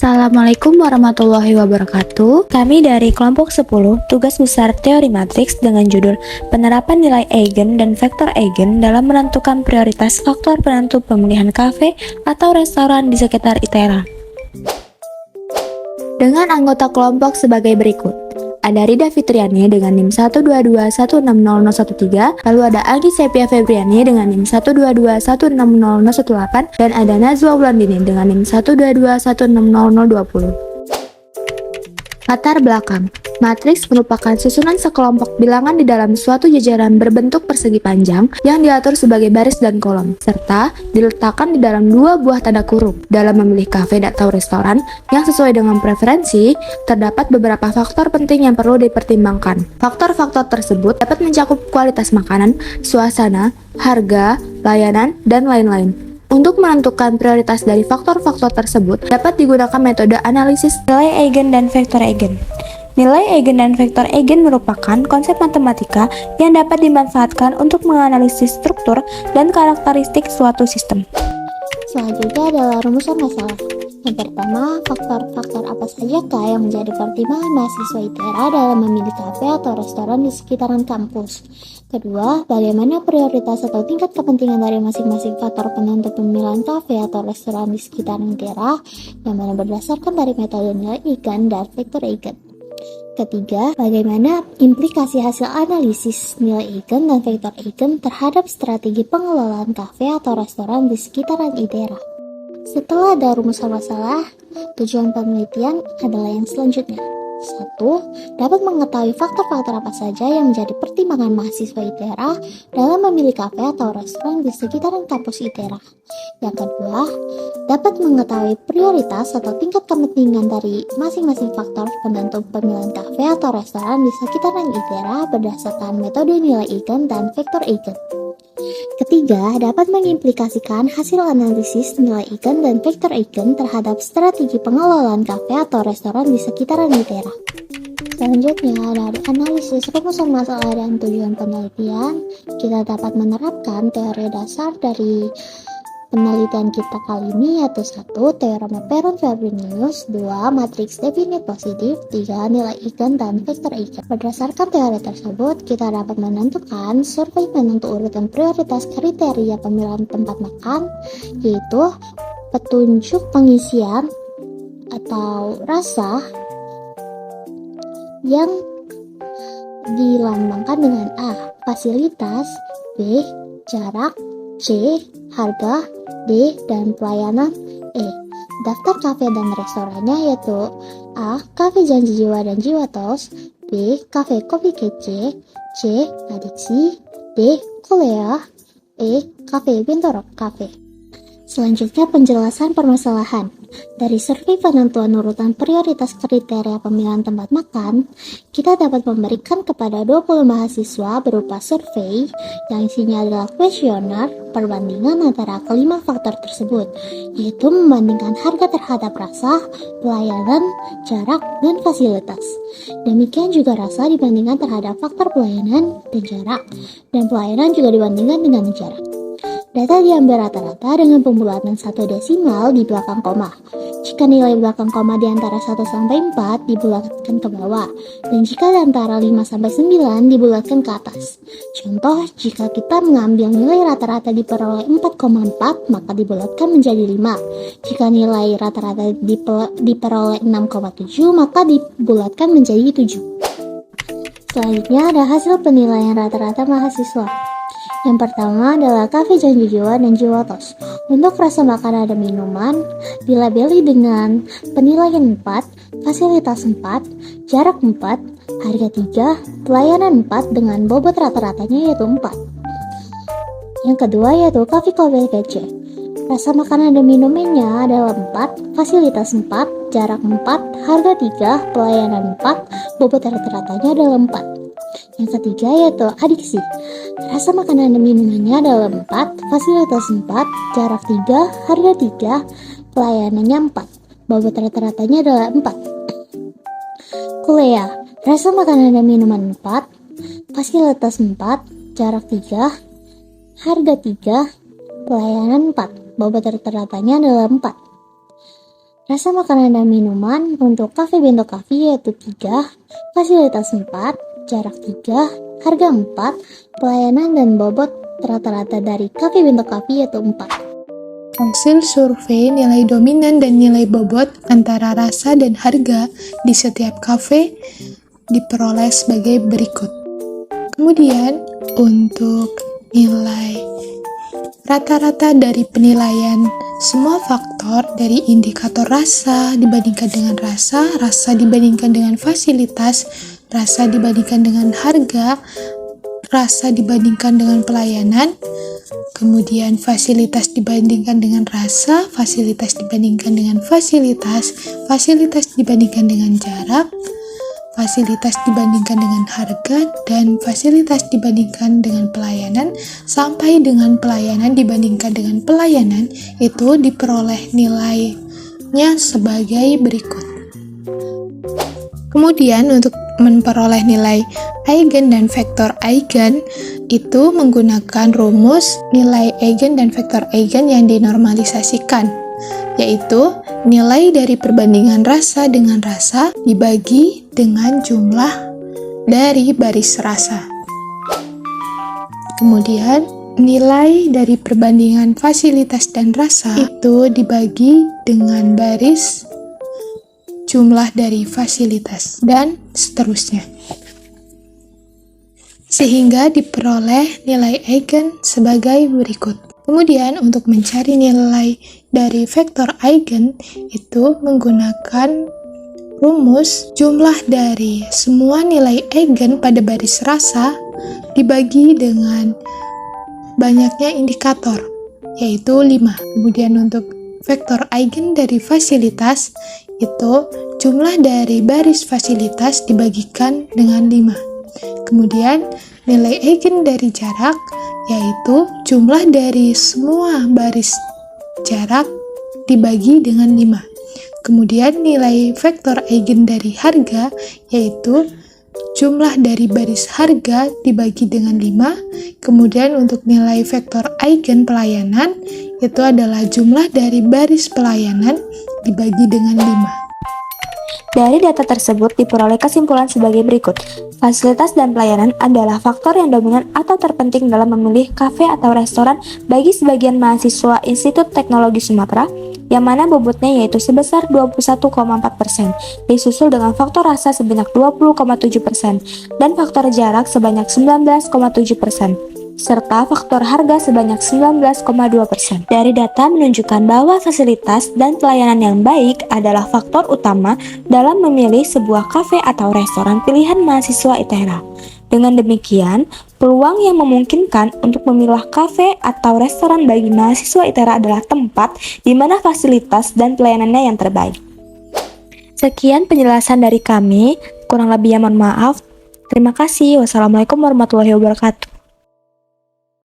Assalamualaikum warahmatullahi wabarakatuh. Kami dari kelompok 10, tugas besar teori matriks dengan judul Penerapan Nilai Eigen dan Vektor Eigen dalam menentukan prioritas faktor penentu pemilihan kafe atau restoran di sekitar ITERA. Dengan anggota kelompok sebagai berikut. Ada Rida Fitriani dengan NIM 122160013, lalu ada Anggi Sepia Febriani dengan NIM 122160018, dan ada Nazwa Wulandini dengan NIM 122160020. Latar belakang. Matriks merupakan susunan sekelompok bilangan di dalam suatu jajaran berbentuk persegi panjang yang diatur sebagai baris dan kolom, serta diletakkan di dalam dua buah tanda kurung. Dalam memilih kafe atau restoran yang sesuai dengan preferensi, terdapat beberapa faktor penting yang perlu dipertimbangkan. Faktor-faktor tersebut dapat mencakup kualitas makanan, suasana, harga, layanan, dan lain-lain. Untuk menentukan prioritas dari faktor-faktor tersebut, dapat digunakan metode analisis nilai eigen dan vektor eigen. Nilai eigen dan vektor eigen merupakan konsep matematika yang dapat dimanfaatkan untuk menganalisis struktur dan karakteristik suatu sistem. Selanjutnya adalah rumusan masalah. Yang pertama, faktor-faktor apa sajakah yang menjadi pertimbangan mahasiswa ITERA dalam memilih kafe atau restoran di sekitaran kampus? Kedua, bagaimana prioritas atau tingkat kepentingan dari masing-masing faktor penentu pemilihan kafe atau restoran di sekitaran ITERA yang mana berdasarkan dari metode nilai eigen dan vektor eigen. Ketiga, bagaimana implikasi hasil analisis nilai eigen dan vektor eigen terhadap strategi pengelolaan kafe atau restoran di sekitaran ITERA. Setelah ada rumusan masalah, tujuan penelitian adalah yang selanjutnya. 1. Dapat mengetahui faktor-faktor apa saja yang menjadi pertimbangan mahasiswa ITERA dalam memilih kafe atau restoran di sekitaran kampus ITERA. Yang kedua, dapat mengetahui prioritas atau tingkat kepentingan dari masing-masing faktor penentu pemilihan kafe atau restoran di sekitaran ITERA berdasarkan metode nilai eigen dan vektor eigen. Ketiga, dapat mengimplikasikan hasil analisis nilai eigen dan vektor eigen terhadap strategi pengelolaan kafe atau restoran di sekitaran ITERA. Selanjutnya, dari analisis rumusan masalah dan tujuan penelitian, kita dapat menerapkan teori dasar dari penelitian kita kali ini, yaitu 1. Teorema Perron-Frobenius, 2. Matriks definit positif, 3. Nilai eigen dan vektor eigen. Berdasarkan teori tersebut, kita dapat menentukan survei penentu urutan prioritas kriteria pemilihan tempat makan, yaitu petunjuk pengisian atau rasa yang dilambangkan dengan A. Fasilitas, B. Jarak, C. Harga, D. Dan pelayanan, E. Daftar kafe dan restorannya yaitu A. Kafe Janji Jiwa dan Jiwa Tos, B. Kafe Kopi Kece, C. Adiksi, D. Kolea, E. Kafe Bintoro Cafe. Selanjutnya penjelasan permasalahan. Dari survei penentuan urutan prioritas kriteria pemilihan tempat makan, kita dapat memberikan kepada 20 mahasiswa berupa survei yang isinya adalah kuesioner perbandingan antara kelima faktor tersebut, yaitu membandingkan harga terhadap rasa, pelayanan, jarak, dan fasilitas. Demikian juga rasa dibandingkan terhadap faktor pelayanan dan jarak, dan pelayanan juga dibandingkan dengan jarak. Data diambil rata-rata dengan pembulatan 1 desimal di belakang koma. Jika nilai belakang koma di antara 1 sampai 4 dibulatkan ke bawah, dan jika di antara 5 sampai 9 dibulatkan ke atas. Contoh, jika kita mengambil nilai rata-rata diperoleh 4,4, maka dibulatkan menjadi 5. Jika nilai rata-rata diperoleh 6,7, maka dibulatkan menjadi 7. Selanjutnya ada hasil penilaian rata-rata mahasiswa. Yang pertama adalah Kafe Janji Jiwa dan Jiwa Tos. Untuk rasa makanan dan minuman, dilabeli dengan penilaian 4, fasilitas 4, jarak 4, harga 3, pelayanan 4 dengan bobot rata-ratanya yaitu 4. Yang kedua yaitu Kafe Kopi Kece. Rasa makanan dan minumannya adalah 4, fasilitas 4, jarak 4, harga 3, pelayanan 4, bobot rata-ratanya adalah 4. Yang ketiga yaitu adiksi. Rasa makanan dan minumannya adalah 4, fasilitas 4, jarak 3, harga 3, pelayanannya 4, bobot rata-ratanya adalah 4. Kolea. Rasa makanan dan minuman 4, fasilitas 4, jarak 3, harga 3, pelayanan 4, bobot rata-ratanya adalah 4. Rasa makanan dan minuman untuk Cafe Bento Coffee yaitu 3, fasilitas 4, jarak 3, harga 4, pelayanan dan bobot rata-rata dari Cafe Bento Coffee yaitu 4. Hasil survei nilai dominan dan nilai bobot antara rasa dan harga di setiap kafe diperoleh sebagai berikut. Kemudian untuk nilai rata-rata dari penilaian semua faktor dari indikator rasa dibandingkan dengan rasa, rasa dibandingkan dengan fasilitas, rasa dibandingkan dengan harga, rasa dibandingkan dengan pelayanan, kemudian fasilitas dibandingkan dengan rasa, fasilitas dibandingkan dengan fasilitas, fasilitas dibandingkan dengan jarak, fasilitas dibandingkan dengan harga, dan fasilitas dibandingkan dengan pelayanan, sampai dengan pelayanan dibandingkan dengan pelayanan, itu diperoleh nilainya sebagai berikut. Kemudian untuk memperoleh nilai eigen dan vektor eigen, itu menggunakan rumus nilai eigen dan vektor eigen yang dinormalisasikan, yaitu nilai dari perbandingan rasa dengan rasa dibagi dengan jumlah dari baris rasa. Kemudian, nilai dari perbandingan fasilitas dan rasa itu dibagi dengan baris jumlah dari fasilitas, dan seterusnya. Sehingga diperoleh nilai eigen sebagai berikut. Kemudian untuk mencari nilai dari vektor eigen itu menggunakan rumus jumlah dari semua nilai eigen pada baris rasa dibagi dengan banyaknya indikator, yaitu 5. Kemudian untuk vektor eigen dari fasilitas itu jumlah dari baris fasilitas dibagikan dengan 5. Kemudian nilai eigen dari jarak yaitu jumlah dari semua baris jarak dibagi dengan 5. Kemudian nilai vektor eigen dari harga yaitu jumlah dari baris harga dibagi dengan 5. Kemudian untuk nilai vektor eigen pelayanan itu adalah jumlah dari baris pelayanan dibagi dengan 5. Dari data tersebut diperoleh kesimpulan sebagai berikut. Fasilitas dan pelayanan adalah faktor yang dominan atau terpenting dalam memilih kafe atau restoran bagi sebagian mahasiswa Institut Teknologi Sumatera, yang mana bobotnya yaitu sebesar 21,4%, disusul dengan faktor rasa sebanyak 20,7%, dan faktor jarak sebanyak 19,7%. serta faktor harga sebanyak 19,2%. Dari data menunjukkan bahwa fasilitas dan pelayanan yang baik adalah faktor utama dalam memilih sebuah kafe atau restoran pilihan mahasiswa ITERA. Dengan demikian, peluang yang memungkinkan untuk memilah kafe atau restoran bagi mahasiswa ITERA adalah tempat di mana fasilitas dan pelayanannya yang terbaik. Sekian penjelasan dari kami, kurang lebihnya mohon maaf. Terima kasih. Wassalamualaikum warahmatullahi wabarakatuh.